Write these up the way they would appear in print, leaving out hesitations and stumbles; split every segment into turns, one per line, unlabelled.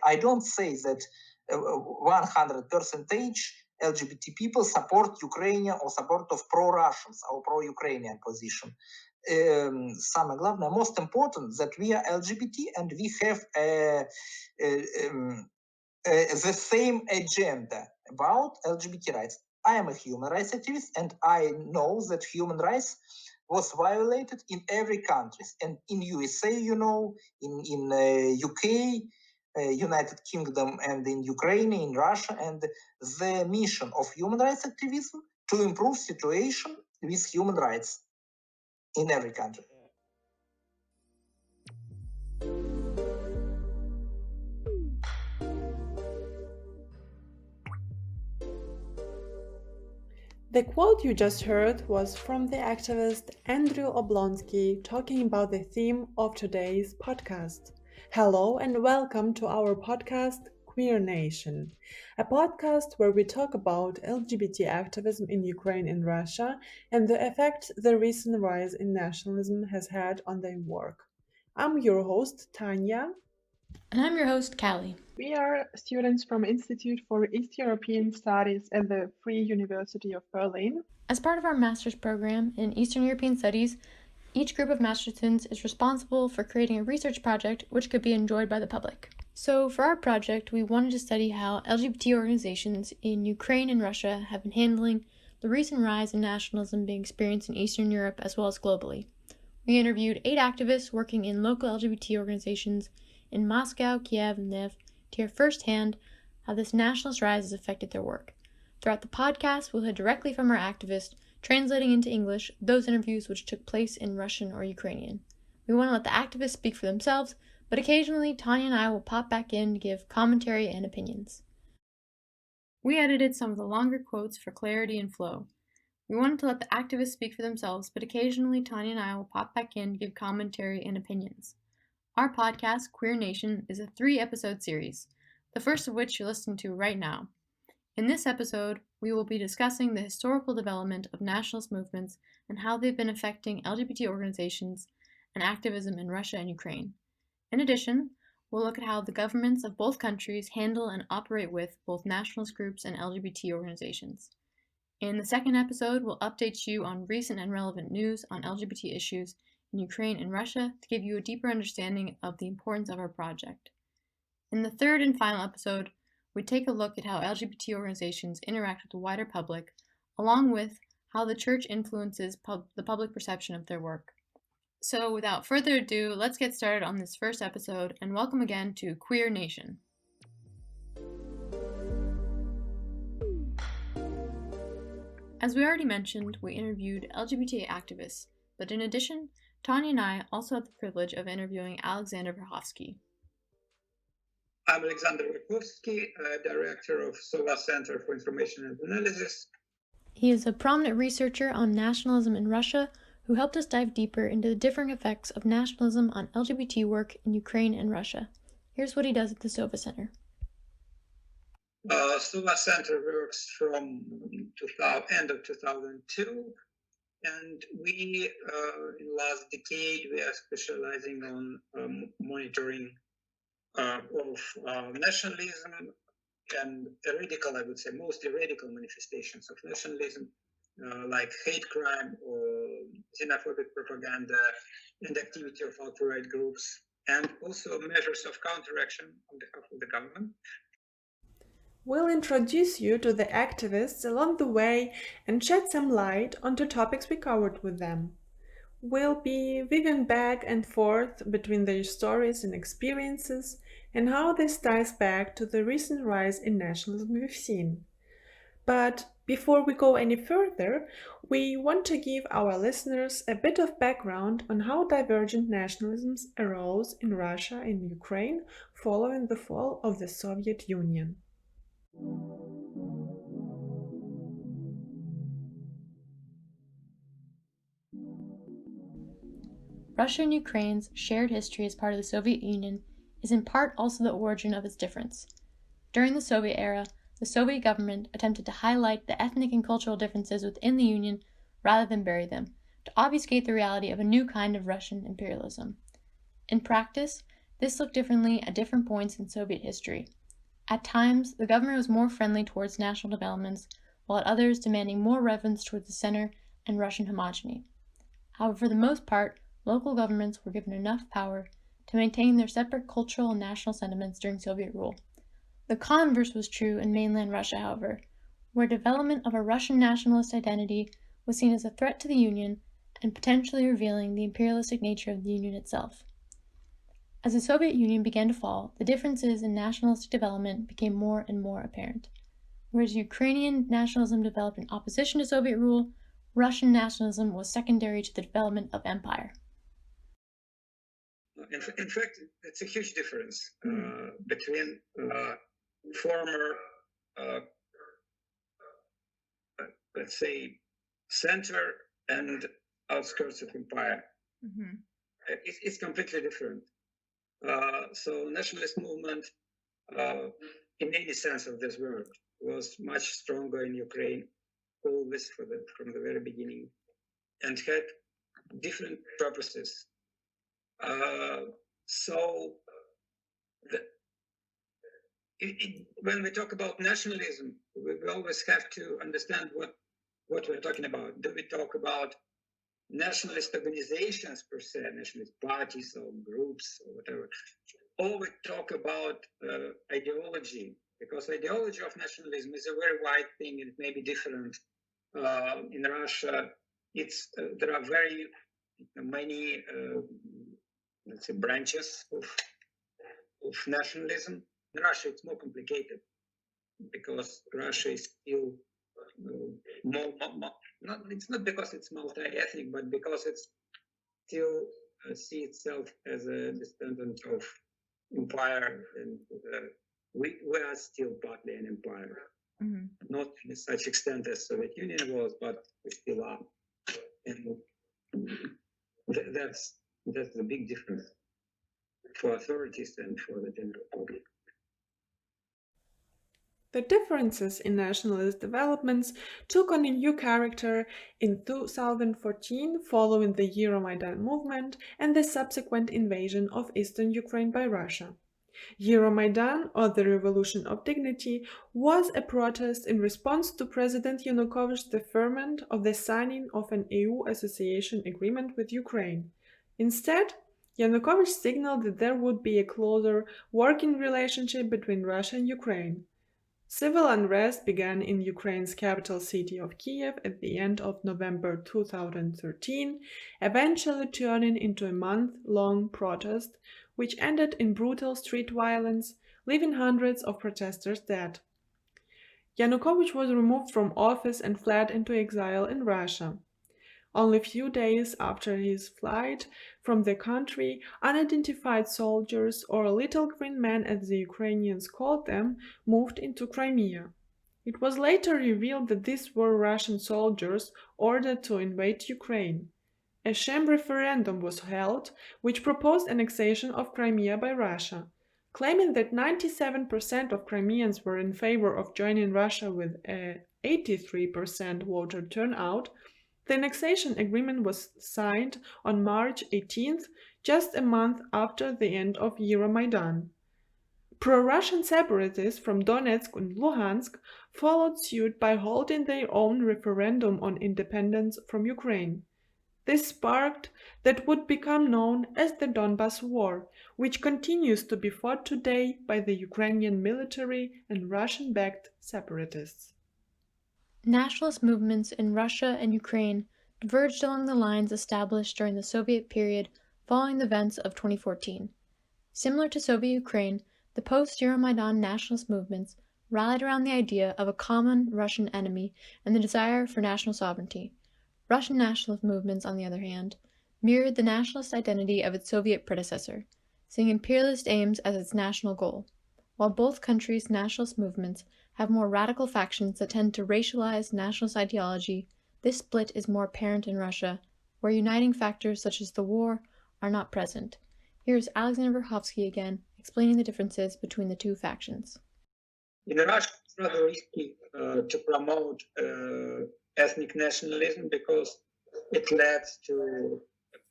I don't say that 100% LGBT people support Ukrainian or support of pro-Russians or pro-Ukrainian position. Самое главное, most important, that we are LGBT and we have the same agenda about LGBT rights. I am a human rights activist, and I know that human rights was violated in every country, and in USA, in UK, United Kingdom, and in Ukraine, in Russia, and the mission of human rights activism to improve situation with human rights in every country.
The quote you just heard was from the activist Andrew Oblonsky talking about the theme of today's podcast. Hello and welcome to our podcast QueerNation, a podcast where we talk about LGBT activism in Ukraine and Russia and the effect the recent rise in nationalism has had on their work. I'm your host, Tanya.
And I'm your host, Callie.
We are students from Institute for East European Studies at the Free University of Berlin.
As part of our master's program in Eastern European Studies, each group of master's students is responsible for creating a research project which could be enjoyed by the public. So for our project, we wanted to study how LGBT organizations in Ukraine and Russia have been handling the recent rise in nationalism being experienced in Eastern Europe as well as globally. We interviewed 8 activists working in local LGBT organizations in Moscow, Kiev, and Lviv to hear firsthand how this nationalist rise has affected their work. Throughout the podcast, we'll hear directly from our activist, translating into English those interviews which took place in Russian or Ukrainian. We want to let the activists speak for themselves, but occasionally Tanya and I will pop back in to give commentary and opinions. We edited some of the longer quotes for clarity and flow. We wanted to let the activists speak for themselves, but occasionally Tanya and I will pop back in to give commentary and opinions. Our podcast, QueerNation, is a 3-episode series, the first of which you're listening to right now. In this episode, we will be discussing the historical development of nationalist movements and how they've been affecting LGBT organizations and activism in Russia and Ukraine. In addition, we'll look at how the governments of both countries handle and operate with both nationalist groups and LGBT organizations. In the second episode, we'll update you on recent and relevant news on LGBT issues in Ukraine and Russia to give you a deeper understanding of the importance of our project. In the third and final episode, we take a look at how LGBT organizations interact with the wider public, along with how the church influences the public perception of their work. So without further ado, let's get started on this first episode, and welcome again to QueerNation. As we already mentioned, we interviewed LGBT activists, but in addition, Tanya and I also had the privilege of interviewing Alexander Verkhovsky.
I'm Alexander Verkhovsky, director of SOVA Center for Information and Analysis.
He is a prominent researcher on nationalism in Russia who helped us dive deeper into the differing effects of nationalism on LGBT work in Ukraine and Russia. Here's what he does at the SOVA Center.
SOVA Center works from end of 2002. And we, in the last decade, we are specializing on monitoring of nationalism and radical, I would say, mostly radical manifestations of nationalism, like hate crime or xenophobic propaganda and activity of alt-right groups, and also measures of counteraction on behalf of the government.
We'll introduce you to the activists along the way and shed some light onto topics we covered with them. We'll be weaving back and forth between their stories and experiences and how this ties back to the recent rise in nationalism we've seen. But before we go any further, we want to give our listeners a bit of background on how divergent nationalisms arose in Russia and Ukraine following the fall of the Soviet Union.
Russia and Ukraine's shared history as part of the Soviet Union is in part also the origin of its difference. During the Soviet era, the Soviet government attempted to highlight the ethnic and cultural differences within the Union rather than bury them, to obfuscate the reality of a new kind of Russian imperialism. In practice, This looked differently at different points in Soviet history. At times, the government was more friendly towards national developments, while at others demanding more reverence towards the center and Russian homogeny. However, for the most part, local governments were given enough power to maintain their separate cultural and national sentiments during Soviet rule. The converse was true in mainland Russia, however, where development of a Russian nationalist identity was seen as a threat to the Union and potentially revealing the imperialistic nature of the Union itself. As the Soviet Union began to fall, the differences in nationalistic development became more and more apparent. Whereas Ukrainian nationalism developed in opposition to Soviet rule, Russian nationalism was secondary to the development of empire.
In fact, it's a huge difference between former, let's say, center and outskirts of empire. Mm-hmm. It's completely different. So nationalist movement, in any sense of this word, was much stronger in Ukraine, always from the very beginning, and had different purposes. When we talk about nationalism, we always have to understand what we're talking about. Do we talk about nationalist organizations per se, nationalist parties or groups or whatever? Or we talk about ideology, because ideology of nationalism is a very wide thing and it may be different. In Russia, there are very many, let's say, branches of nationalism. In Russia, it's more complicated because Russia is still it's not because it's multi-ethnic, but because it's still see itself as a descendant of empire, and we are still partly an empire. Mm-hmm. Not to such extent as Soviet Union was, but we still are. And that's the big difference for authorities and for the general public.
The differences in nationalist developments took on a new character in 2014 following the Euromaidan movement and the subsequent invasion of eastern Ukraine by Russia. Euromaidan, or the Revolution of Dignity, was a protest in response to President Yanukovych's deferment of the signing of an EU association agreement with Ukraine. Instead, Yanukovych signaled that there would be a closer working relationship between Russia and Ukraine. Civil unrest began in Ukraine's capital city of Kiev at the end of November 2013, eventually turning into a month-long protest, which ended in brutal street violence, leaving hundreds of protesters dead. Yanukovych was removed from office and fled into exile in Russia. Only a few days after his flight from the country, unidentified soldiers, or little green men as the Ukrainians called them, moved into Crimea. It was later revealed that these were Russian soldiers ordered to invade Ukraine. A sham referendum was held, which proposed annexation of Crimea by Russia. Claiming that 97% of Crimeans were in favor of joining Russia with an 83% voter turnout, the annexation agreement was signed on March 18th, just a month after the end of Euromaidan. Pro-Russian separatists from Donetsk and Luhansk followed suit by holding their own referendum on independence from Ukraine. This sparked that would become known as the Donbas War, which continues to be fought today by the Ukrainian military and Russian-backed separatists.
Nationalist movements in Russia and Ukraine diverged along the lines established during the Soviet period following the events of 2014. Similar to Soviet Ukraine, the post-Euromaidan nationalist movements rallied around the idea of a common Russian enemy and the desire for national sovereignty. Russian nationalist movements, on the other hand, mirrored the nationalist identity of its Soviet predecessor, seeing imperialist aims as its national goal. While both countries' nationalist movements have more radical factions that tend to racialize nationalist ideology, this split is more apparent in Russia, where uniting factors such as the war are not present. Here's Alexander Verkhovsky again, explaining the differences between the two factions.
In Russia, it's rather risky to promote ethnic nationalism because it leads to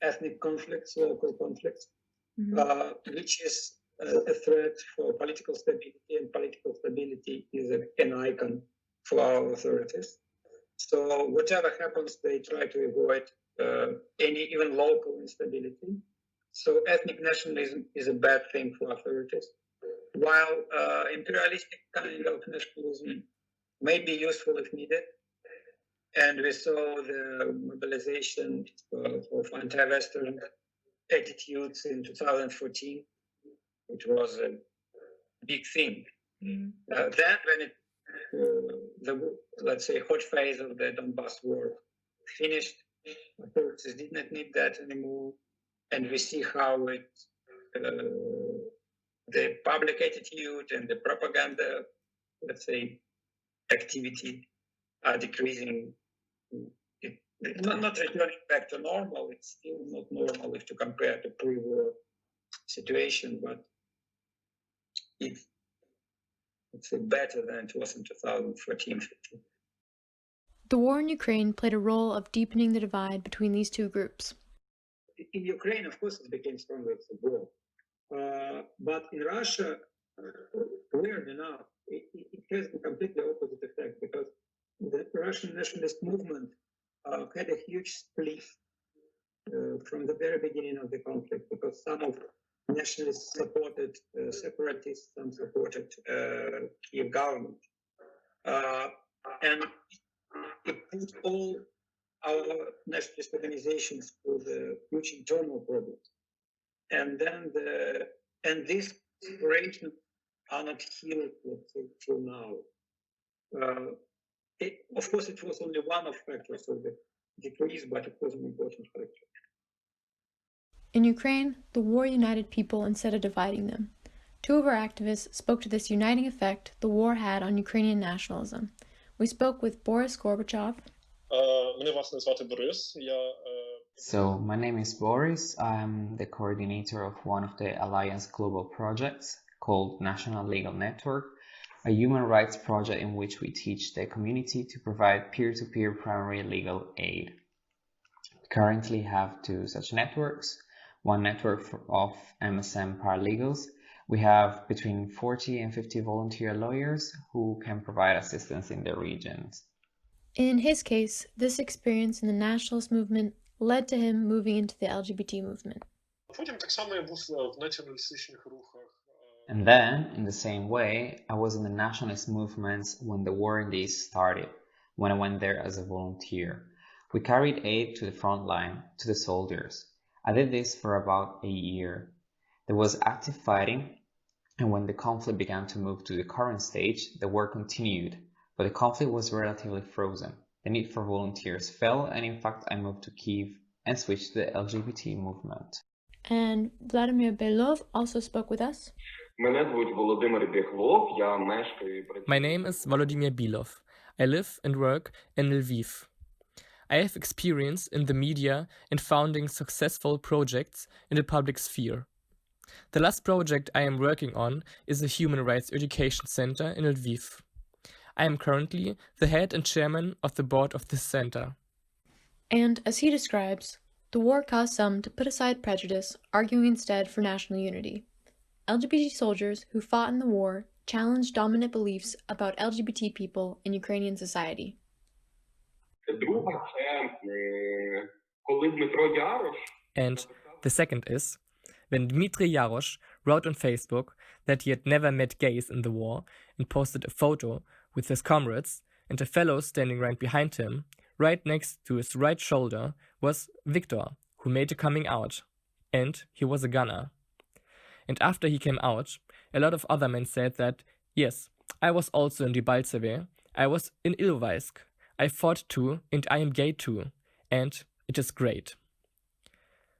ethnic conflicts, local conflicts. which is a threat for political stability, and political stability is an icon for our authorities. So whatever happens, they try to avoid any even local instability. So ethnic nationalism is a bad thing for authorities, while imperialistic kind of nationalism may be useful if needed. And we saw the mobilization of anti-Western attitudes in 2014, which was a big thing. Then when the, let's say, hot phase of the Donbass war finished, authorities did not need that anymore. And we see how the public attitude and the propaganda, let's say, activity are decreasing. Not returning back to normal. It's still not normal if to compare to pre-war situation, but it's better than it was in 2014-15.
The war in Ukraine played a role of deepening the divide between these two groups.
In Ukraine, of course, it became stronger as a war. But in Russia, weirdly enough, it has the completely opposite effect, because the Russian nationalist movement had a huge split from the very beginning of the conflict, because some of nationalists supported separatists, some supported Kiev government. And it put all our nationalist organizations through the huge internal problems. And then these separations are not healed, let's say, till now. Of course, it was only one of factors of the decrease, but it was an important factor.
In Ukraine, the war united people instead of dividing them. Two of our activists spoke to this uniting effect the war had on Ukrainian nationalism. We spoke with Boris Gorbachev.
So, my name is Boris. I'm the coordinator of one of the Alliance global projects called National Legal Network, a human rights project in which we teach the community to provide peer-to-peer primary legal aid. We currently have two such networks, one network of MSM paralegals. We have between 40 and 50 volunteer lawyers who can provide assistance in their regions.
In his case, this experience in the nationalist movement led to him moving into the LGBT movement.
And then, in the same way, I was in the nationalist movements when the war in the East started, when I went there as a volunteer. We carried aid to the front line, to the soldiers. I did this for about a year. There was active fighting, and when the conflict began to move to the current stage, the war continued, but the conflict was relatively frozen. The need for volunteers fell, and in fact I moved to Kyiv and switched to the LGBT movement.
And Vladimir Belov also spoke with us.
My
name is Volodymyr Belov. I live and work in Lviv. I have experience in the media and founding successful projects in the public sphere. The last project I am working on is a human rights education center in Lviv. I am currently the head and chairman of the board of this center.
And as he describes, the war caused some to put aside prejudice, arguing instead for national unity. LGBT soldiers who fought in the war challenged dominant beliefs about LGBT people in Ukrainian society.
And the second is, when Dmitry Yarosh wrote on Facebook that he had never met gays in the war and posted a photo with his comrades and a fellow standing right behind him, right next to his right shoulder was Victor, who made a coming out. And he was a gunner. And after he came out, a lot of other men said that, yes, I was also in Debaltseve, I was in Ilovaisk, I fought too, and I am gay too, and it is great.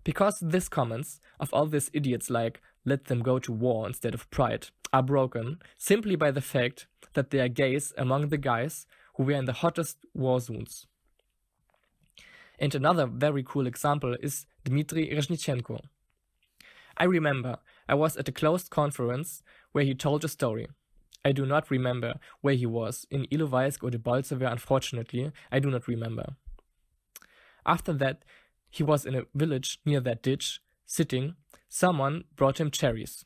Because these comments of all these idiots like, let them go to war instead of pride, are broken simply by the fact that they are gays among the guys who were in the hottest war zones. And another very cool example is Dmitry Rezhnitchenko. I remember I was at a closed conference where he told a story. I do not remember where he was, in Ilovaisk or Debaltseve, unfortunately, I do not remember. After that, he was in a village near that ditch, sitting, Someone brought him cherries.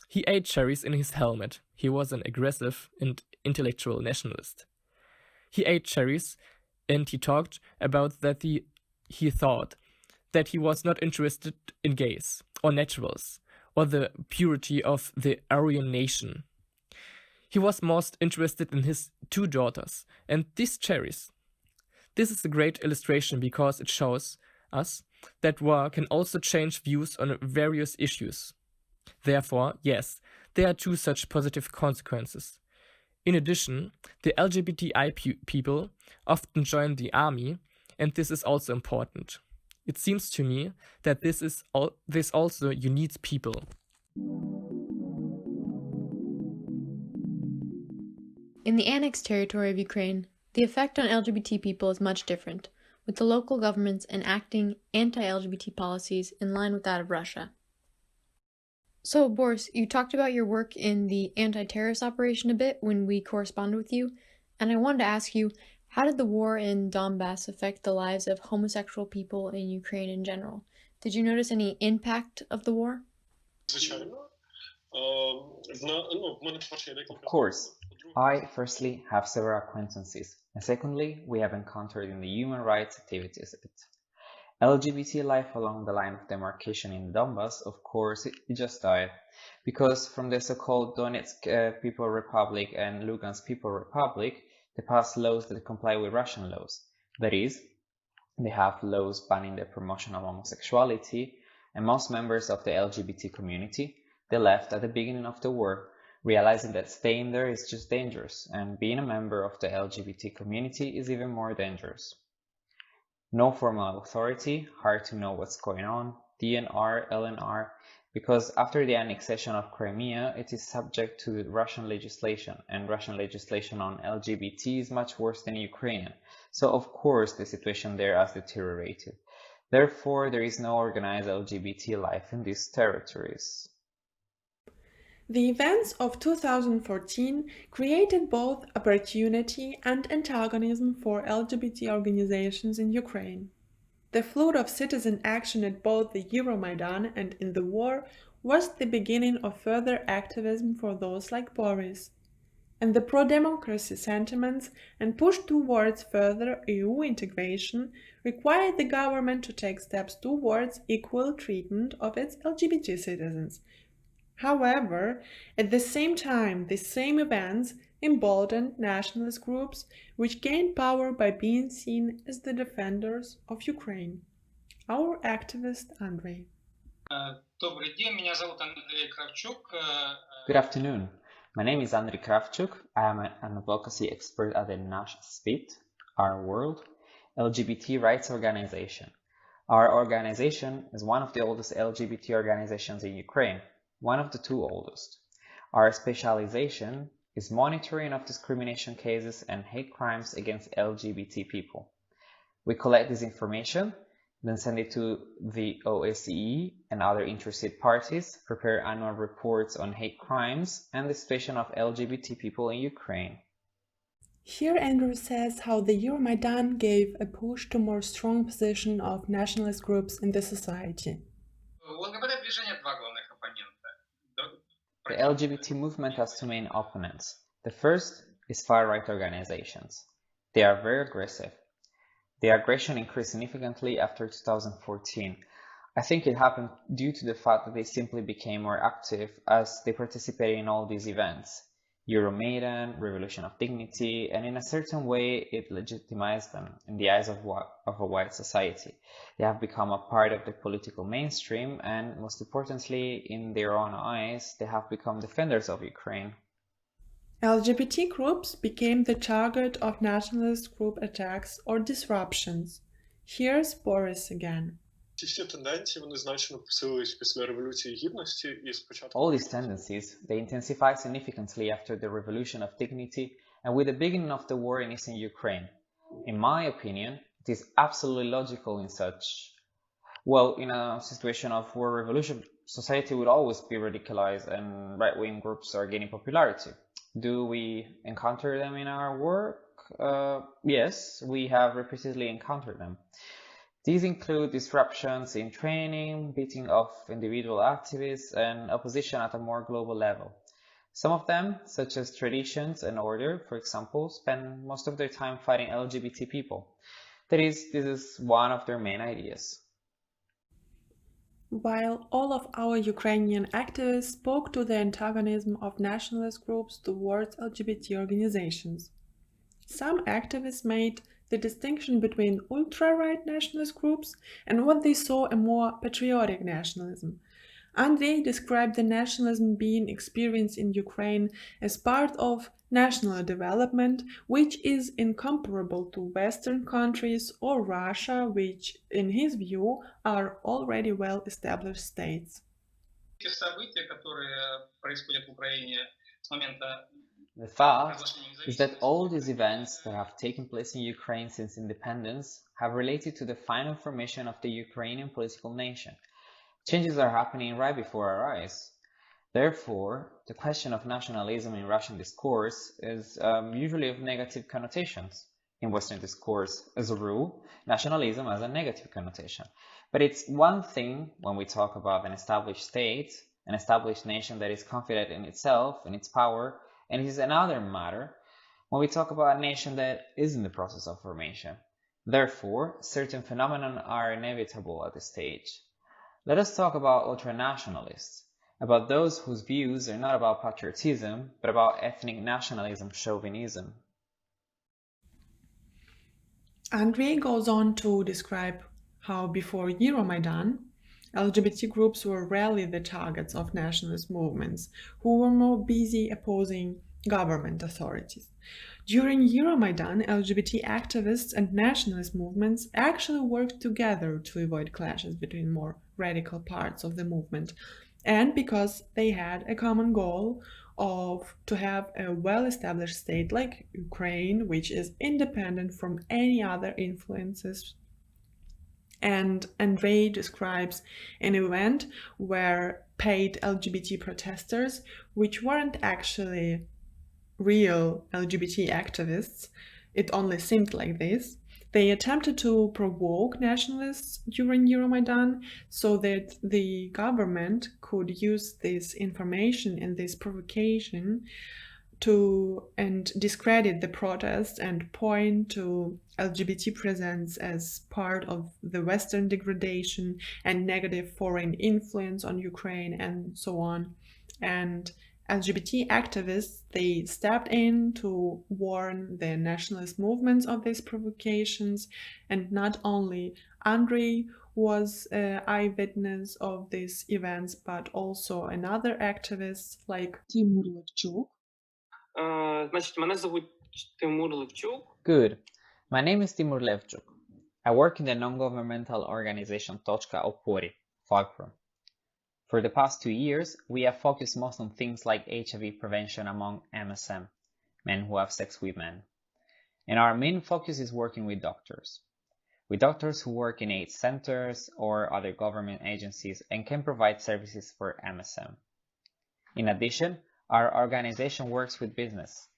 He ate cherries in his helmet. He was an aggressive and intellectual nationalist. He ate cherries and he talked about that he thought that he was not interested in gays or naturals or the purity of the Aryan nation. He was most interested in his 2 daughters and these cherries. This is a great illustration because it shows us that war can also change views on various issues. Therefore, yes, there are 2 such positive consequences. In addition, the LGBTI people often join the army, and this is also important. It seems to me that this also unites people.
In the annexed territory of Ukraine, the effect on LGBT people is much different, with the local governments enacting anti-LGBT policies in line with that of Russia. So, Boris, you talked about your work in the anti-terrorist operation a bit when we corresponded with you, and I wanted to ask you, how did the war in Donbass affect the lives of homosexual people in Ukraine in general? Did you notice any impact of the war?
Of course. I, firstly, have several acquaintances, and secondly, we have encountered in the human rights activities it. LGBT life along the line of demarcation in Donbass, of course, it just died, because from the so-called Donetsk People Republic and Lugansk People Republic, they passed laws that comply with Russian laws. That is, they have laws banning the promotion of homosexuality, and most members of the LGBT community, they left at the beginning of the war, realizing that staying there is just dangerous, and being a member of the LGBT community is even more dangerous. No formal authority, hard to know what's going on, DNR, LNR, because after the annexation of Crimea, it is subject to Russian legislation, and Russian legislation on LGBT is much worse than Ukrainian. So of course the situation there has deteriorated. Therefore, there is no organized LGBT life in these territories.
The events of 2014 created both opportunity and antagonism for LGBT organizations in Ukraine. The flood of citizen action at both the Euromaidan and in the war was the beginning of further activism for those like Boris. And the pro-democracy sentiments and push towards further EU integration required the government to take steps towards equal treatment of its LGBT citizens. However, at the same time, the same events emboldened nationalist groups which gained power by being seen as the defenders of Ukraine. Our activist Andrei.
Good afternoon. My name is Andrei Kravchuk. I am an advocacy expert at the Nash Spit, Our World, LGBT rights organization. Our organization is one of the oldest LGBT organizations in Ukraine, one of the 2 oldest. Our specialization is monitoring of discrimination cases and hate crimes against LGBT people. We collect this information, then send it to the OSCE and other interested parties, prepare annual reports on hate crimes and the situation of LGBT people in Ukraine.
Here Andrew says how the Euromaidan gave a push to more strong position of nationalist groups in the society.
The LGBT movement has 2 main opponents. The first is far-right organizations. They are very aggressive. The aggression increased significantly after 2014. I think it happened due to the fact that they simply became more active as they participated in all these events. Euromaidan, Revolution of Dignity, and in a certain way it legitimized them in the eyes of a white society. They have become a part of the political mainstream and, most importantly, in their own eyes, they have become defenders of Ukraine.
LGBT groups became the target of nationalist group attacks or disruptions. Here's Boris again.
All these tendencies, they intensified significantly after the Revolution of Dignity and with the beginning of the war in eastern Ukraine. In my opinion, it is absolutely logical in a situation of war revolution, society would always be radicalized and right-wing groups are gaining popularity. Do we encounter them in our work? Yes, we have repeatedly encountered them. These include disruptions in training, beating of individual activists, and opposition at a more global level. Some of them, such as Traditions and Order, for example, spend most of their time fighting LGBT people. That is, this is one of their main ideas.
While all of our Ukrainian activists spoke to the antagonism of nationalist groups towards LGBT organizations. Some activists made the distinction between ultra-right nationalist groups and what they saw a more patriotic nationalism. Andrei described the nationalism being experienced in Ukraine as part of national development, which is incomparable to Western countries or Russia, which, in his view, are already well-established states.
The fact is that all these events that have taken place in Ukraine since independence have related to the final formation of the Ukrainian political nation. Changes are happening right before our eyes. Therefore, the question of nationalism in Russian discourse is usually of negative connotations. In Western discourse, as a rule, nationalism has a negative connotation. But it's one thing when we talk about an established state, an established nation that is confident in itself and its power, and it is another matter when we talk about a nation that is in the process of formation. Therefore, certain phenomena are inevitable at this stage. Let us talk about ultranationalists, about those whose views are not about patriotism, but about ethnic nationalism, chauvinism.
Andrei goes on to describe how before Euromaidan, LGBT groups were rarely the targets of nationalist movements, who were more busy opposing government authorities. During Euromaidan, LGBT activists and nationalist movements actually worked together to avoid clashes between more radical parts of the movement, and because they had a common goal of to have a well-established state like Ukraine, which is independent from any other influences. And Andrei describes an event where paid LGBT protesters, which weren't actually real LGBT activists, it only seemed like this, they attempted to provoke nationalists during Euromaidan so that the government could use this information and this provocation to and discredit the protest and point to LGBT presence as part of the Western degradation and negative foreign influence on Ukraine and so on. And LGBT activists, they stepped in to warn the nationalist movements of these provocations, and not only Andrei was an eyewitness of these events, but also another activist like Timur Levchuk.
Good. My name is Timur Levchuk. I work in the non-governmental organization Tochka Opori, Fulcrum. For the past 2 years, we have focused most on things like HIV prevention among MSM, men who have sex with men. And our main focus is working with doctors who work in AIDS centers or other government agencies and can provide services for MSM. In addition, our organization works with business.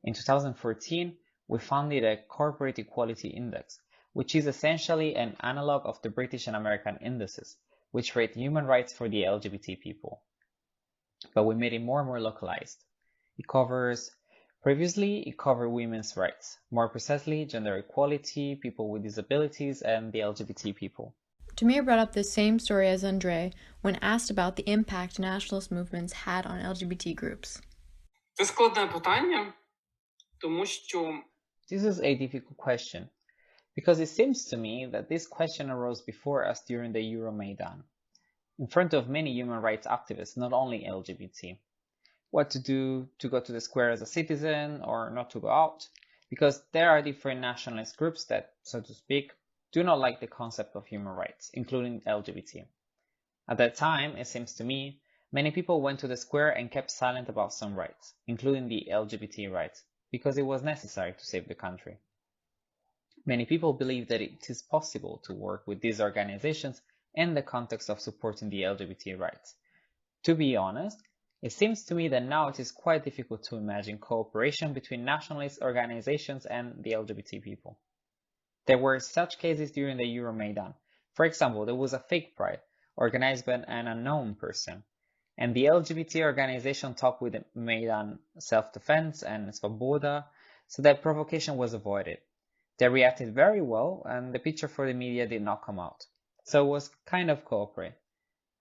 In 2014, we founded a Corporate Equality Index, which is essentially an analog of the British and American indices, which rate human rights for the LGBT people. But we made it more and more localized. Previously, it covered women's rights, more precisely gender equality, people with disabilities, and the LGBT people.
Damir brought up the same story as Andrei when asked about the impact nationalist movements had on LGBT groups.
This is a difficult question, because it seems to me that this question arose before us during the Euromaidan, in front of many human rights activists, not only LGBT. What to do to go to the square as a citizen or not to go out, because there are different nationalist groups that, so to speak, do not like the concept of human rights, including LGBT. At that time, it seems to me, many people went to the square and kept silent about some rights, including the LGBT rights, because it was necessary to save the country. Many people believe that it is possible to work with these organizations in the context of supporting the LGBT rights. To be honest, it seems to me that now it is quite difficult to imagine cooperation between nationalist organizations and the LGBT people. There were such cases during the Euromaidan. For example, there was a fake pride organized by an unknown person, and the LGBT organization talked with the Maidan Self-Defense and Svoboda, so that provocation was avoided. They reacted very well, and the picture for the media did not come out. So it was kind of cooperate.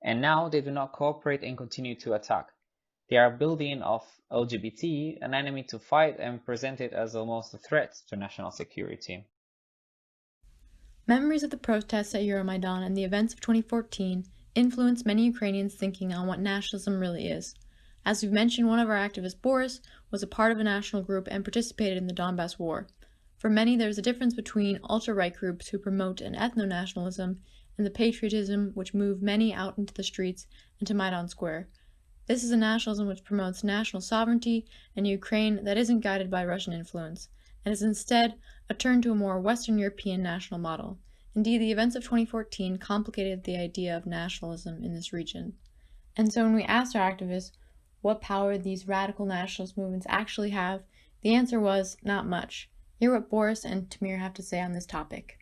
And now they do not cooperate and continue to attack. They are building of LGBT an enemy to fight and present it as almost a threat to national security.
Memories of the protests at Euromaidan and the events of 2014 influenced many Ukrainians' thinking on what nationalism really is. As we've mentioned, one of our activists, Boris, was a part of a national group and participated in the Donbass War. For many, there's a difference between ultra-right groups who promote an ethno-nationalism and the patriotism which moved many out into the streets and to Maidan Square. This is a nationalism which promotes national sovereignty and a Ukraine that isn't guided by Russian influence, and is instead a turn to a more Western European national model. Indeed, the events of 2014 complicated the idea of nationalism in this region. And so when we asked our activists what power these radical nationalist movements actually have, the answer was not much. Hear what Boris and Tamir have to say on this topic.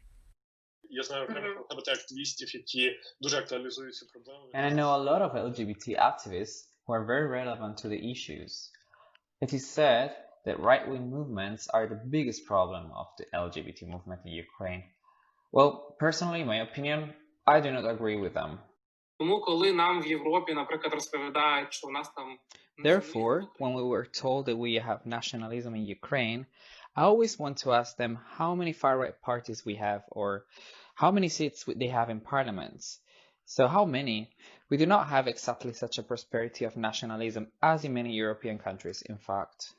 And I know a lot of LGBT activists who are very relevant to the issues. It is said that right-wing movements are the biggest problem of the LGBT movement in Ukraine. Well, personally, in my opinion, I do not agree with them. Therefore, when we were told that we have nationalism in Ukraine, I always want to ask them how many far-right parties we have or how many seats they have in parliaments. So how many? We do not have exactly such a prosperity of nationalism as in many European countries, in fact.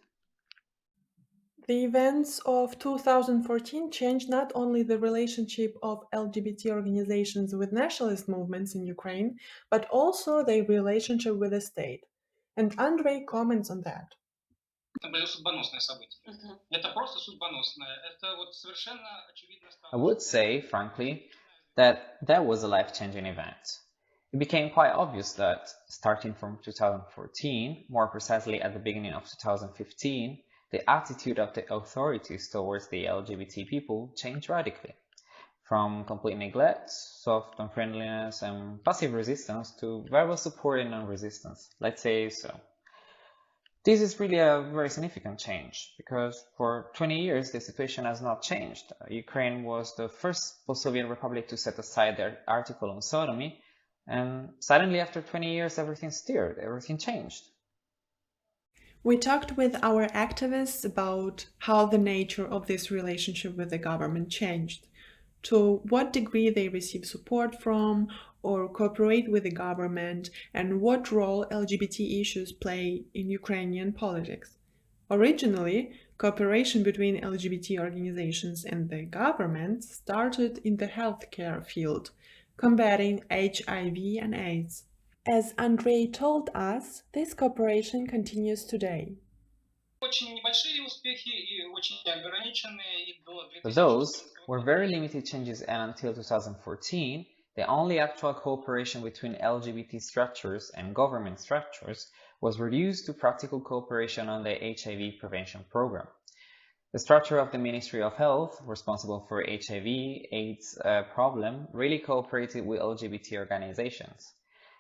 The events of 2014 changed not only the relationship of LGBT organizations with nationalist movements in Ukraine, but also their relationship with the state. And Andrei comments on that.
I would say, frankly, that was a life-changing event. It became quite obvious that, starting from 2014, more precisely at the beginning of 2015, the attitude of the authorities towards the LGBT people changed radically. From complete neglect, soft unfriendliness, and passive resistance to verbal support and non-resistance, let's say so. This is really a very significant change, because for 20 years the situation has not changed. Ukraine was the first post-Soviet republic to set aside their article on sodomy, and suddenly after 20 years everything stirred, everything changed.
We talked with our activists about how the nature of this relationship with the government changed, to what degree they receive support from or cooperate with the government, and what role LGBT issues play in Ukrainian politics. Originally, cooperation between LGBT organizations and the government started in the healthcare field, combating HIV and AIDS. As Andrei told us, this cooperation continues today.
But those were very limited changes, and until 2014, the only actual cooperation between LGBT structures and government structures was reduced to practical cooperation on the HIV prevention program. The structure of the Ministry of Health, responsible for HIV/AIDS problem, really cooperated with LGBT organizations.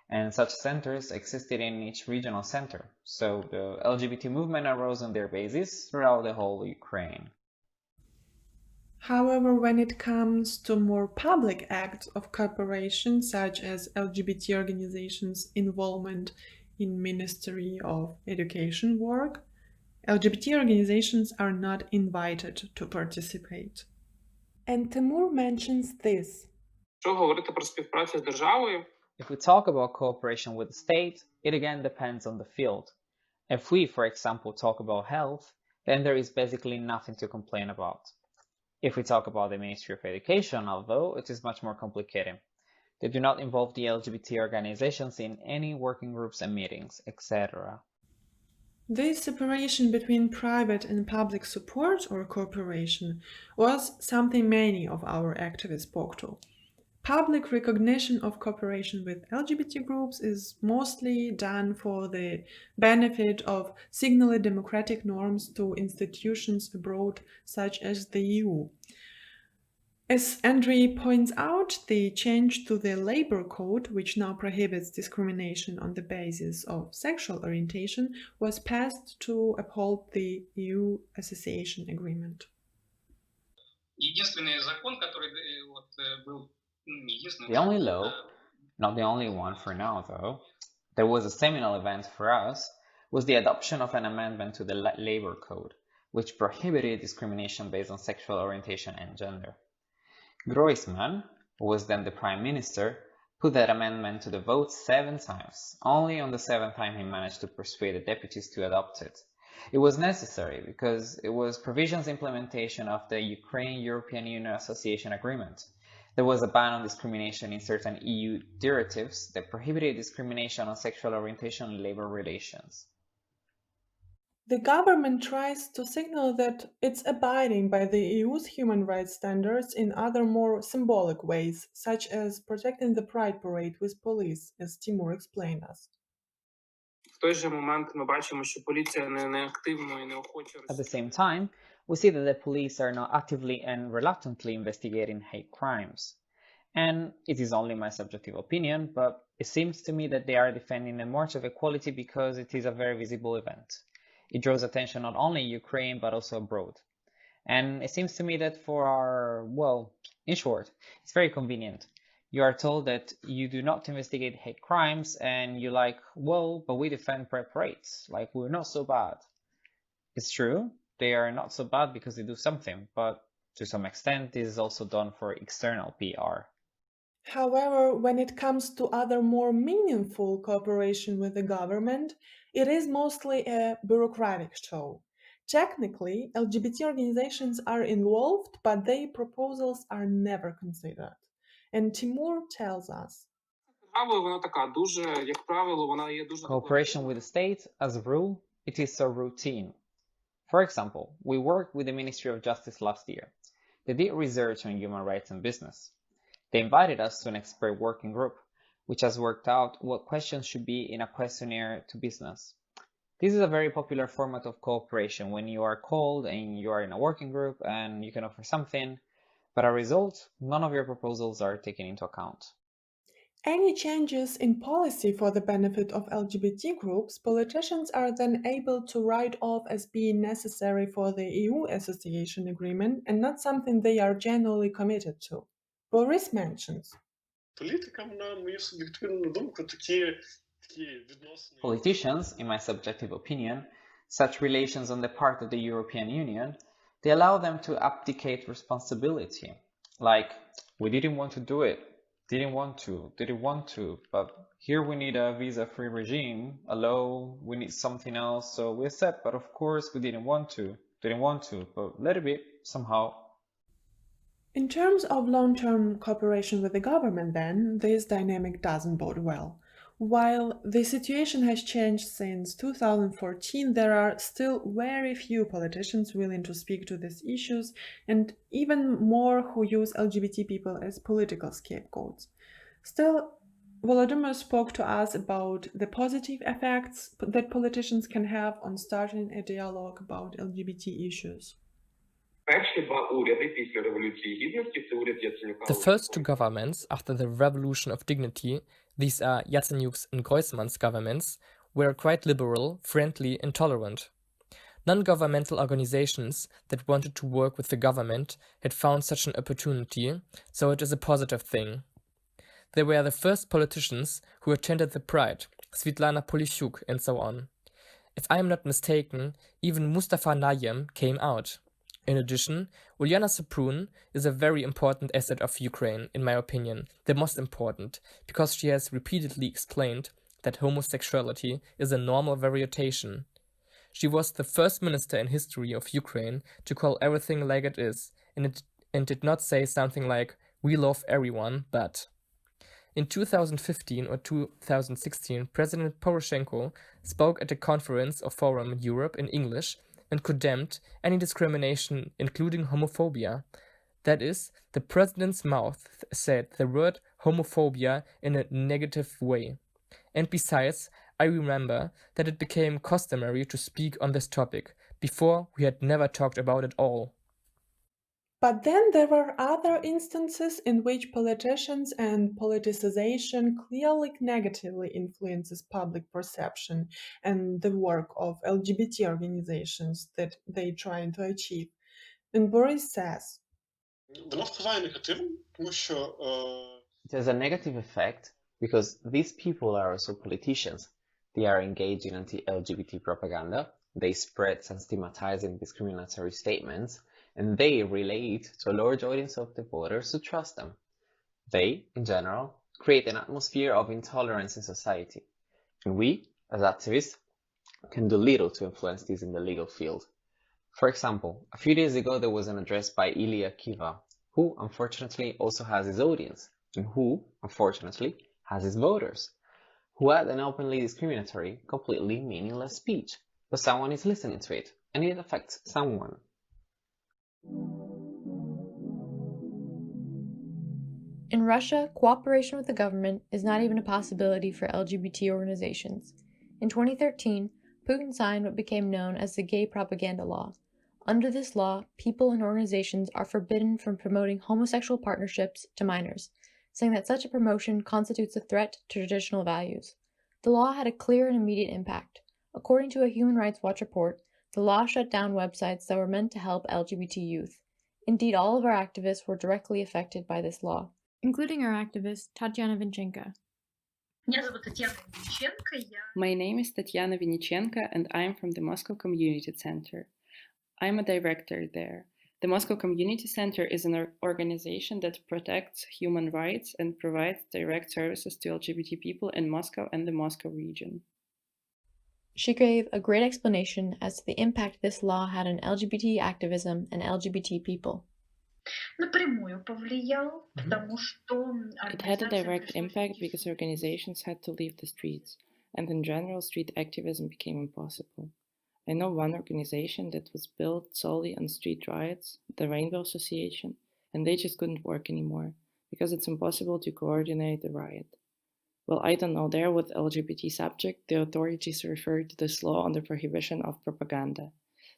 And such centers existed in each regional center, so the LGBT movement arose on their basis throughout the whole Ukraine.
However, when it comes to more public acts of cooperation, such as LGBT organizations' involvement in Ministry of Education work, LGBT organizations are not invited to participate. And Timur mentions this.
If we talk about cooperation with the state, it again depends on the field. If we, for example, talk about health, then there is basically nothing to complain about. If we talk about the Ministry of Education, although, it is much more complicated. They do not involve the LGBT organizations in any working groups and meetings, etc.
This separation between private and public support or cooperation was something many of our activists spoke to. Public recognition of cooperation with LGBT groups is mostly done for the benefit of signaling democratic norms to institutions abroad, such as the EU. As Andre points out, the change to the Labor Code, which now prohibits discrimination on the basis of sexual orientation, was passed to uphold the EU Association Agreement.
The only law, not the only one for now though, that was a seminal event for us was the adoption of an amendment to the Labor Code, which prohibited discrimination based on sexual orientation and gender. Groisman, who was then the Prime Minister, put that amendment to the vote 7 times. Only on the 7th time he managed to persuade the deputies to adopt it. It was necessary because it was provisions implementation of the Ukraine-European Union Association Agreement. There was a ban on discrimination in certain EU directives that prohibited discrimination on sexual orientation and labor relations.
The government tries to signal that it's abiding by the EU's human rights standards in other more symbolic ways, such as protecting the Pride Parade with police, as Timur explained us.
At the same time, we see that the police are now actively and reluctantly investigating hate crimes. And it is only my subjective opinion, but it seems to me that they are defending the march of equality because it is a very visible event. It draws attention not only in Ukraine, but also abroad. And it seems to me that for our, well, in short, it's very convenient. You are told that you do not investigate hate crimes, and you're like, well, but we defend pride parades. Like, we're not so bad. It's true, they are not so bad because they do something, but to some extent, this is also done for external PR.
However, when it comes to other more meaningful cooperation with the government, it is mostly a bureaucratic show. Technically, LGBT organizations are involved, but their proposals are never considered. And Timur tells us.
Cooperation with the state, as a rule, it is so routine. For example, we worked with the Ministry of Justice last year. They did research on human rights and business. They invited us to an expert working group, which has worked out what questions should be in a questionnaire to business. This is a very popular format of cooperation when you are called and you are in a working group and you can offer something, but as a result, none of your proposals are taken into account.
Any changes in policy for the benefit of LGBT groups, politicians are then able to write off as being necessary for the EU Association Agreement and not something they are genuinely committed to. Boris mentions.
Politicians, in my subjective opinion, such relations on the part of the European Union, they allow them to abdicate responsibility. Like, we didn't want to do it, didn't want to, but here we need a visa-free regime, a law, we need something else, so we accept, but of course we didn't want to, but let it be, somehow.
In terms of long-term cooperation with the government, then, this dynamic doesn't bode well. While the situation has changed since 2014, there are still very few politicians willing to speak to these issues, and even more who use LGBT people as political scapegoats. Still, Volodymyr spoke to us about the positive effects that politicians can have on starting a dialogue about LGBT issues.
The first two governments after the Revolution of Dignity, these are Yatsenyuk's and Groisman's governments, were quite liberal, friendly and tolerant. Non-governmental organizations that wanted to work with the government had found such an opportunity, so it is a positive thing. They were the first politicians who attended the Pride, Svitlana Polishuk and so on. If I am not mistaken, even Mustafa Nayem came out. In addition, Ulyana Saprun is a very important asset of Ukraine, in my opinion, the most important, because she has repeatedly explained that homosexuality is a normal variation. She was the first minister in history of Ukraine to call everything like it is, and did not say something like, "We love everyone, but..." In 2015 or 2016, President Poroshenko spoke at a conference or forum in Europe in English and condemned any discrimination, including homophobia. That is, the president's mouth said the word homophobia in a negative way. And besides, I remember that it became customary to speak on this topic. Before, we had never talked about it all.
But then there are other instances in which politicians and politicization clearly negatively influences public perception and the work of LGBT organizations that they try to achieve. And Boris says,
Воно впливає негативно, тому що
There's a negative effect because these people are also politicians. They are engaged in anti-LGBT propaganda, they spread some stigmatizing discriminatory statements, and they relate to a large audience of the voters who trust them. They, in general, create an atmosphere of intolerance in society, and we, as activists, can do little to influence this in the legal field. For example, a few days ago there was an address by Ilya Kiva, who unfortunately also has his audience, and who, unfortunately, has his voters, who had an openly discriminatory, completely meaningless speech, but someone is listening to it, and it affects someone.
In Russia, cooperation with the government is not even a possibility for LGBT organizations. In 2013, Putin signed what became known as the Gay Propaganda Law. Under this law, people and organizations are forbidden from promoting homosexual partnerships to minors, saying that such a promotion constitutes a threat to traditional values. The law had a clear and immediate impact. According to a Human Rights Watch report, the law shut down websites that were meant to help LGBT youth. Indeed, all of our activists were directly affected by this law, including our activist Tatyana Vinchenko.
My name is Tatyana Vinichenko and I am from the Moscow Community Center. I am a director there. The Moscow Community Center is an organization that protects human rights and provides direct services to LGBT people in Moscow and the Moscow region.
She gave a great explanation as to the impact this law had on LGBT activism and LGBT people.
It had a direct impact because organizations had to leave the streets, and in general, street activism became impossible. I know one organization that was built solely on street riots, the Rainbow Association, and they just couldn't work anymore because it's impossible to coordinate a riot. Well, I don't know there with LGBT subject, the authorities refer to this law on the prohibition of propaganda.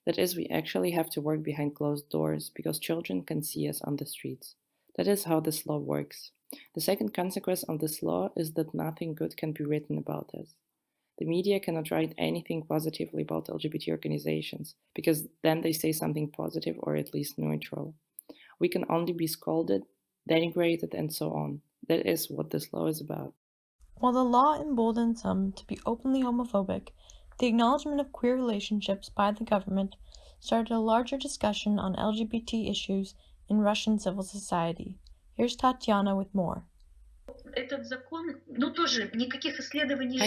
That is, we actually have to work behind closed doors because children can see us on the streets. That is how this law works. The second consequence of this law is that nothing good can be written about us. The media cannot write anything positively about LGBT organizations, because then they say something positive or at least neutral. We can only be scolded, denigrated, and so on. That is what this law is about.
While the law emboldened some to be openly homophobic, the acknowledgement of queer relationships by the government started a larger discussion on LGBT issues in Russian civil society. Here's Tatyana with more.
I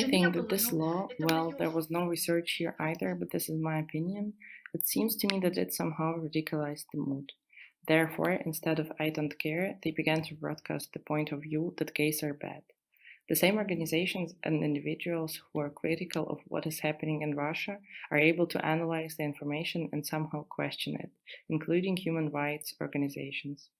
think that this law, well, there was no research here either, but this is my opinion. It seems to me that it somehow radicalized the mood. Therefore, instead of I don't care, they began to broadcast the point of view that gays are bad. The same organizations and individuals who are critical of what is happening in Russia are able to analyze the information and somehow question it, including human rights organizations.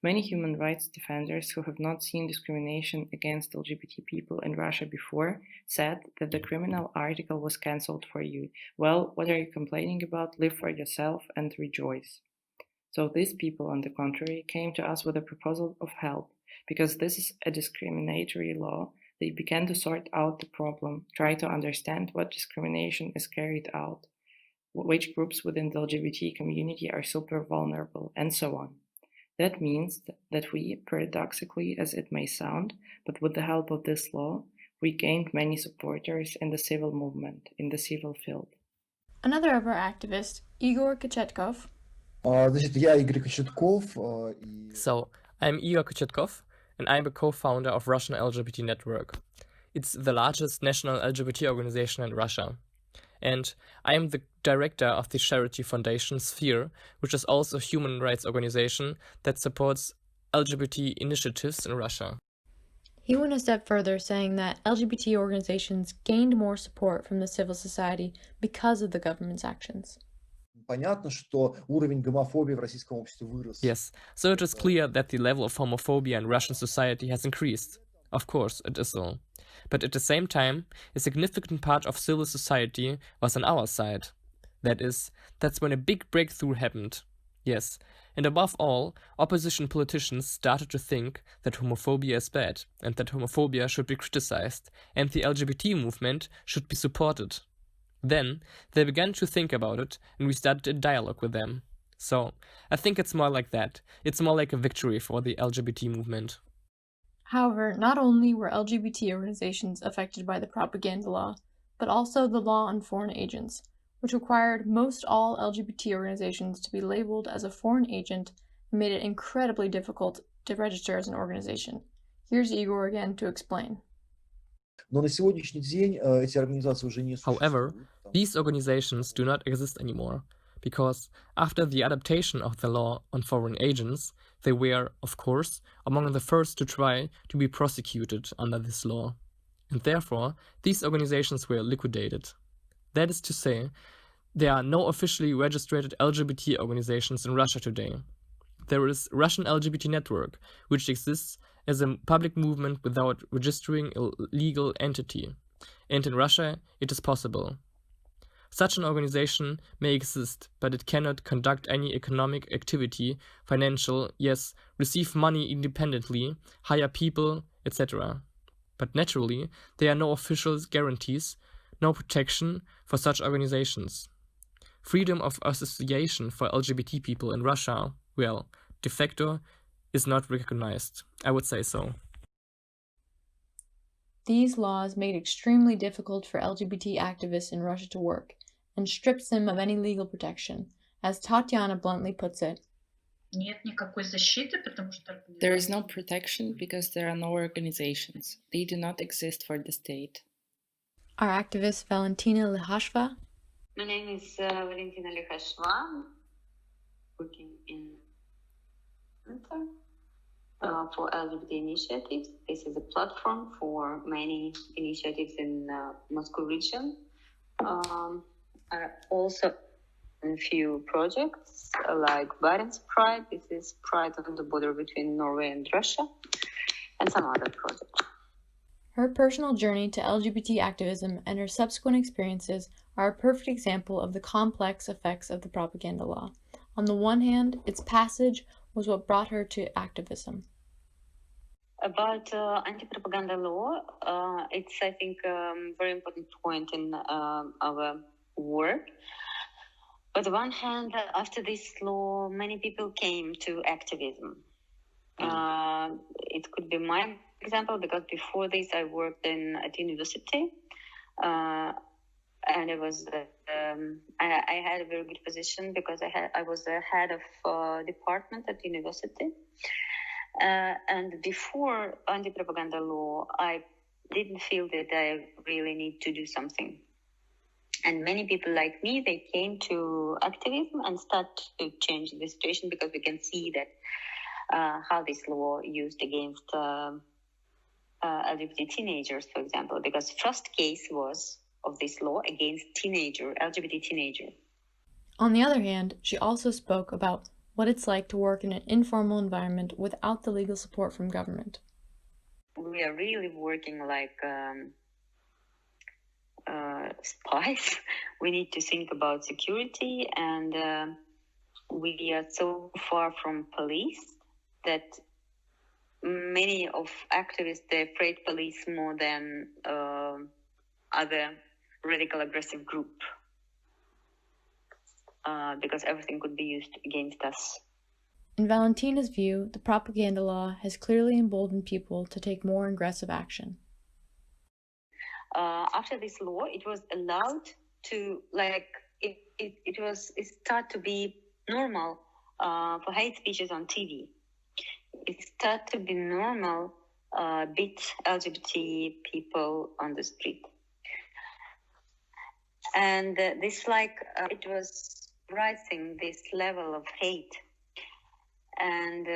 Many human rights defenders who have not seen discrimination against LGBT people in Russia before said that the criminal article was cancelled for you. Well, what are you complaining about? Live for yourself and rejoice. So these people, on the contrary, came to us with a proposal of help. Because this is a discriminatory law, they began to sort out the problem, try to understand what discrimination is carried out, which groups within the LGBT community are super vulnerable, and so on. That means that we, paradoxically as it may sound, but with the help of this law, we gained many supporters in the civil movement, in the civil field.
Another of our activists, Igor Kochetkov.
So, I'm Igor Kochetkov, and I'm a co-founder of Russian LGBT Network. It's the largest national LGBT organization in Russia. And I am the director of the charity foundation Sphere, which is also a human rights organization that supports LGBT initiatives in Russia.
He went a step further, saying that LGBT organizations gained more support from the civil society because of the government's actions.
Yes, so it is clear that the level of homophobia in Russian society has increased. Of course, it is so. But at the same time, a significant part of civil society was on our side. That's when a big breakthrough happened. Yes, And above all, opposition politicians started to think that homophobia is bad and that homophobia should be criticized and the LGBT movement should be supported. Then they began to think about it and we started a dialogue with them. So I think it's more like that. It's more like a victory for the LGBT movement.
However, not only were LGBT organizations affected by the propaganda law, but also the law on foreign agents, which required most all LGBT organizations to be labeled as a foreign agent and made it incredibly difficult to register as an organization. Here's Igor again to explain.
However, these organizations do not exist anymore, because after the adaptation of the law on foreign agents, they were, of course, among the first to try to be prosecuted under this law. And therefore, these organizations were liquidated. That is to say, there are no officially registered LGBT organizations in Russia today. There is Russian LGBT Network, which exists as a public movement without registering a legal entity. And in Russia, it is possible. Such an organization may exist, but it cannot conduct any economic activity, financial, yes, receive money independently, hire people, etc. But naturally, there are no official guarantees, no protection for such organizations. Freedom of association for LGBT people in Russia, well, de facto, is not recognized. I would say so.
These laws made it extremely difficult for LGBT activists in Russia to work, and strips them of any legal protection. As Tatiana bluntly puts it,
there is no protection because there are no organizations. They do not exist for the state.
Our activist Valentina Lihashva.
My name is Valentina Lihashva, working in Center for LGBT initiatives. This is a platform for many initiatives in Moscow region. I also in a few projects like Barents Pride. This is Pride on the border between Norway and Russia, and some other projects.
Her personal journey to LGBT activism and her subsequent experiences are a perfect example of the complex effects of the propaganda law. On the one hand, its passage was what brought her to activism.
About anti-propaganda law, it's, I think, very important point in our work. On the one hand, after this law, many people came to activism. It could be my example, because before this I worked at university, and it was I had a very good position because I was the head of department at university. And before anti-propaganda law, I didn't feel that I really need to do something. And many people like me, they came to activism and start to change the situation, because we can see that how this law used against LGBT teenagers, for example, because first case was of this law against LGBT teenager.
On the other hand, she also spoke about what it's like to work in an informal environment without the legal support from government.
We are really working like spies. We need to think about security, and we are so far from police that many of activists, they're afraid police more than other radical aggressive group, because everything could be used against us.
In Valentina's view, the propaganda law has clearly emboldened people to take more aggressive action.
After this law, it was allowed to, it started to be normal for hate speeches on TV. It started to be normal beat LGBT people on the street. And this it was rising this level of hate. And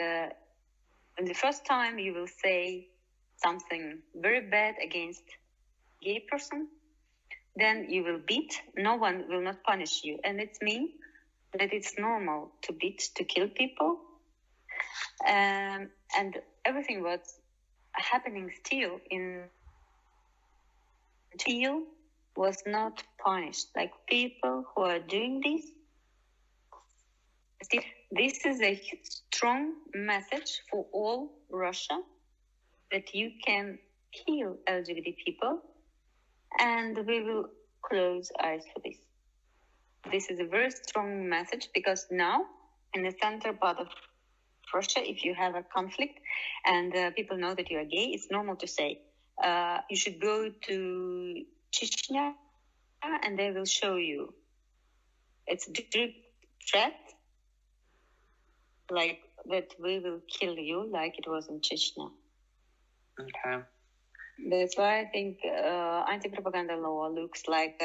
in the first time you will say something very bad against gay person, then you will beat, no one will not punish you. And it means that it's normal to beat, to kill people. And everything was happening still was not punished. Like people who are doing this, This is a strong message for all Russia that you can kill LGBT people, and we will close eyes for this. This is a very strong message because now in the center part of Russia, if you have a conflict and people know that you are gay, it's normal to say, you should go to Chechnya and they will show you. It's a direct threat, like that we will kill you, like it was in Chechnya.
Okay.
That's why I think anti-propaganda law looks like,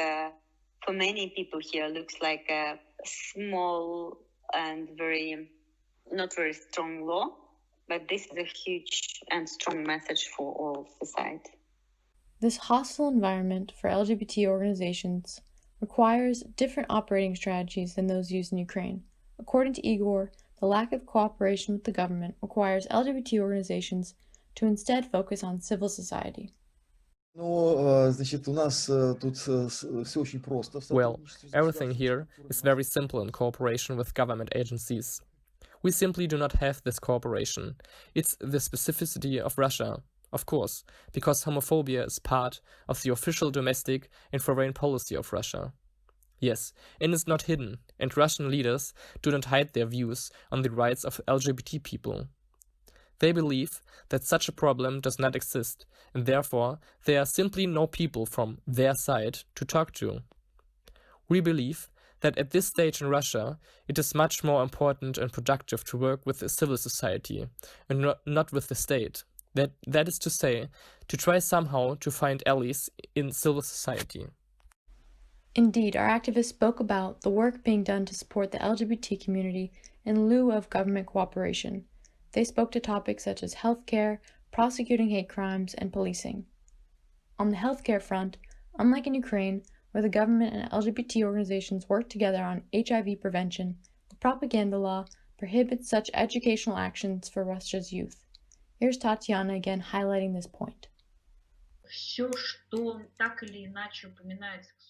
for many people here, looks like a small and not very strong law, but this is a huge and strong message for all society.
This hostile environment for LGBT organizations requires different operating strategies than those used in Ukraine. According to Igor, the lack of cooperation with the government requires LGBT organizations to instead focus on civil society.
Well, everything here is very simple in cooperation with government agencies. We simply do not have this cooperation. It's the specificity of Russia, of course, because homophobia is part of the official domestic and foreign policy of Russia. Yes, and it's not hidden, and Russian leaders do not hide their views on the rights of LGBT people. They believe that such a problem does not exist, and therefore there are simply no people from their side to talk to. We believe that at this stage in Russia, it is much more important and productive to work with the civil society and not with the state. That is to say, to try somehow to find allies in civil society.
Indeed, our activists spoke about the work being done to support the LGBT community in lieu of government cooperation. They spoke to topics such as healthcare, prosecuting hate crimes, and policing. On the healthcare front, unlike in Ukraine, where the government and LGBT organizations work together on HIV prevention, the propaganda law prohibits such educational actions for Russia's youth. Here's Tatiana again highlighting this point.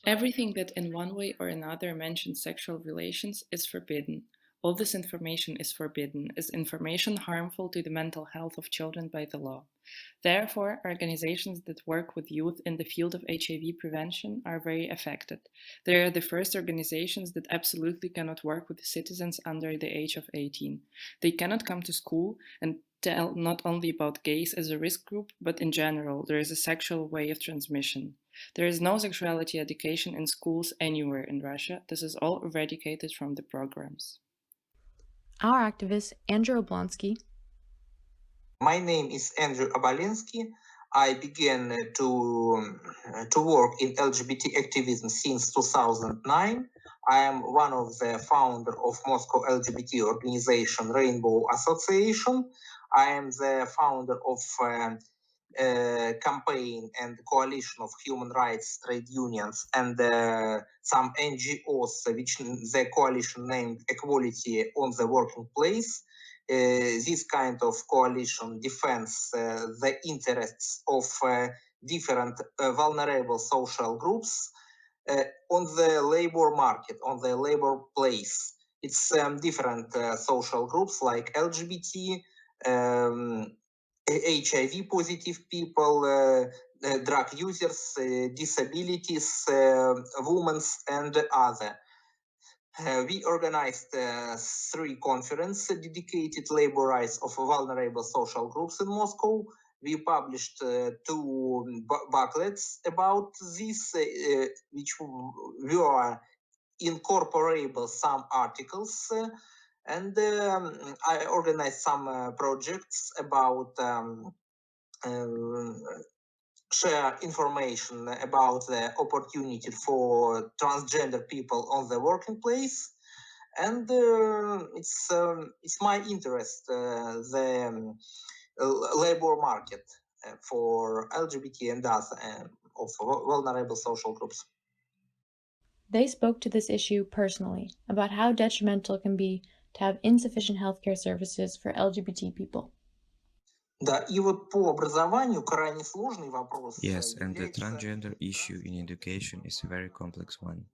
Everything that in one way or another mentions sexual relations is forbidden. All this information is forbidden, is information harmful to the mental health of children by the law. Therefore, organizations that work with youth in the field of HIV prevention are very affected. They are the first organizations that absolutely cannot work with citizens under the age of 18. They cannot come to school and tell not only about gays as a risk group, but in general, there is a sexual way of transmission. There is no sexuality education in schools anywhere in Russia. This is all eradicated from the programs.
Our activist, Andrew Oblonsky.
My name is Andrew Obolinsky. I began to work in LGBT activism since 2009. I am one of the founder of Moscow LGBT organization Rainbow Association. I am the founder of campaign and coalition of human rights trade unions and some NGOs, which the coalition named Equality on the Working Place. This kind of coalition defends the interests of different vulnerable social groups on the labor market, on the labor place. It's different social groups like LGBT, HIV positive people, drug users, disabilities, women, and other. We organized 3 conferences dedicated labor rights of vulnerable social groups in Moscow. We published 2 booklets about this, which were incorporable some articles. And I organized some projects about share information about the opportunity for transgender people on the working place. And it's my interest, the labor market for LGBT and other of vulnerable social groups.
They spoke to this issue personally, about how detrimental it can be to have insufficient healthcare services for LGBT people.
Да, и вот по образованию крайне сложный вопрос.
Yes, and the transgender issue in education is a very complex one.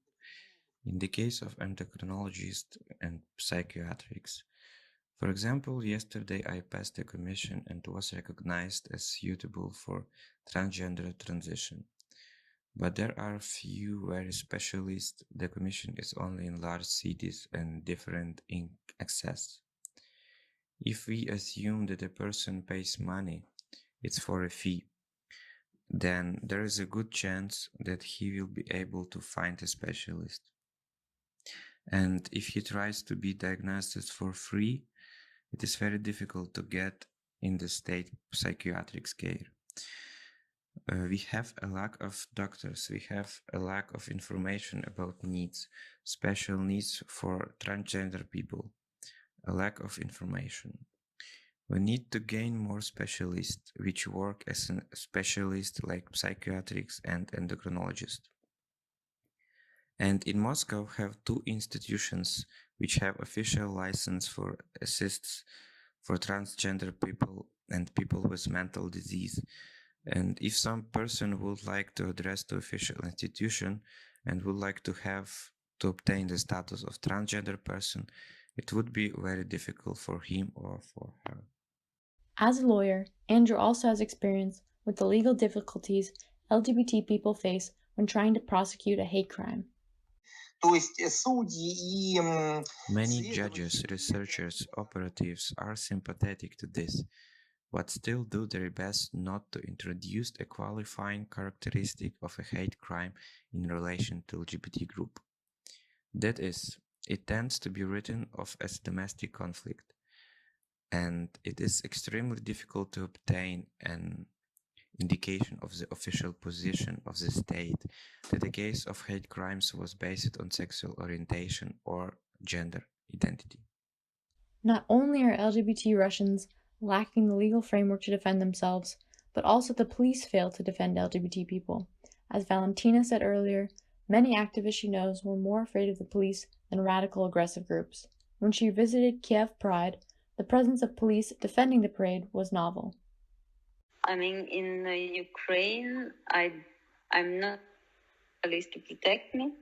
In the case of endocrinologists and psychiatrics, for example, yesterday I passed a commission and was recognized as suitable for transgender transition. But there are few very specialists. The commission is only in large cities and different in access. If we assume that a person pays money, it's for a fee, then there is a good chance that he will be able to find a specialist. And if he tries to be diagnosed for free, it is very difficult to get in the state psychiatric care. We have a lack of doctors, we have a lack of information about needs, special needs for transgender people, a lack of information. We need to gain more specialists which work as a specialist like psychiatrists and endocrinologists. And in Moscow have two institutions which have official license for assists for transgender people and people with mental disease. And if some person would like to address the official institution and would like to obtain the status of transgender person, it would be very difficult for him or for her.
As a lawyer, Andrew also has experience with the legal difficulties LGBT people face when trying to prosecute a hate crime.
Many judges, researchers, operatives are sympathetic to this, but still do their best not to introduce a qualifying characteristic of a hate crime in relation to LGBT group. That is, it tends to be written off as domestic conflict, and it is extremely difficult to obtain an indication of the official position of the state that the case of hate crimes was based on sexual orientation or gender identity.
Not only are LGBT Russians lacking the legal framework to defend themselves, but also the police fail to defend LGBT people. As Valentina said earlier, many activists she knows were more afraid of the police than radical aggressive groups. When she visited Kiev Pride, the presence of police defending the parade was novel.
I mean, in Ukraine, I'm not police to protect me.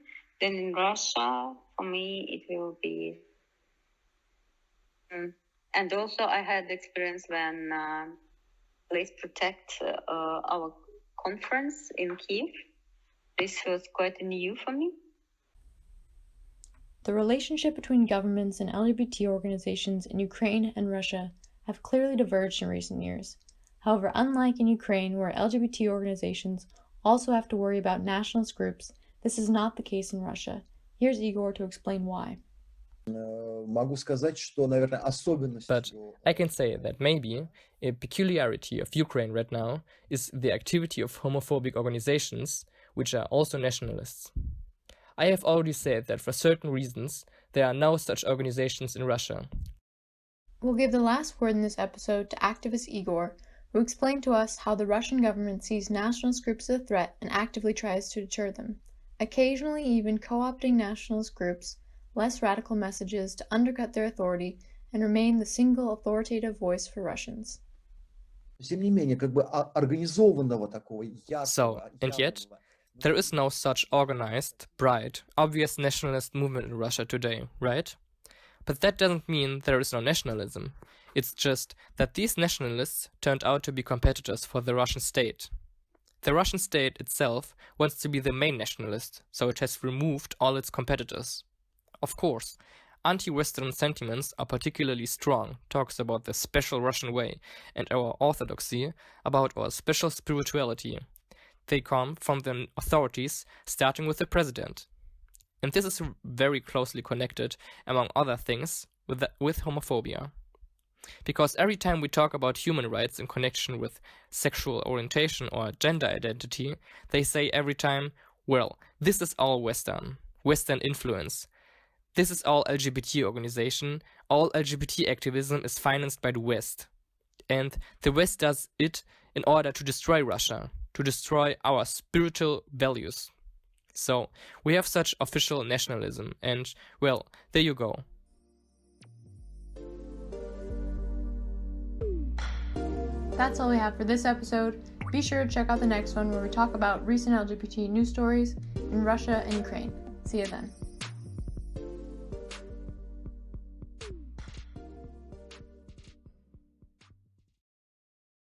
Then in Russia, for me, it will be. And also, I had experience when police protect our conference in Kiev. This was quite new for me.
The relationship between governments and LGBT organizations in Ukraine and Russia have clearly diverged in recent years. However, unlike in Ukraine, where LGBT organizations also have to worry about nationalist groups, this is not the case in Russia. Here's Igor to explain why.
But I can say that maybe a peculiarity of Ukraine right now is the activity of homophobic organizations, which are also nationalists. I have already said that for certain reasons, there are no such organizations in Russia.
We'll give the last word in this episode to activist Igor, who explained to us how the Russian government sees nationalist groups as a threat and actively tries to deter them, occasionally even co-opting nationalist groups' less radical messages to undercut their authority and remain the single authoritative voice for Russians.
So, and yet, there is no such organized, bright, obvious nationalist movement in Russia today, right? But that doesn't mean there is no nationalism. It's just that these nationalists turned out to be competitors for the Russian state. The Russian state itself wants to be the main nationalist, so it has removed all its competitors. Of course, anti-Western sentiments are particularly strong, talks about the special Russian way and our orthodoxy, about our special spirituality. They come from the authorities, starting with the president. And this is very closely connected, among other things, with homophobia. Because every time we talk about human rights in connection with sexual orientation or gender identity, they say every time, well, this is all Western influence. This is all LGBT organization, all LGBT activism is financed by the West. And the West does it in order to destroy Russia, to destroy our spiritual values. So, we have such official nationalism, and, well, there you go.
That's all we have for this episode. Be sure to check out the next one where we talk about recent LGBT news stories in Russia and Ukraine. See you then.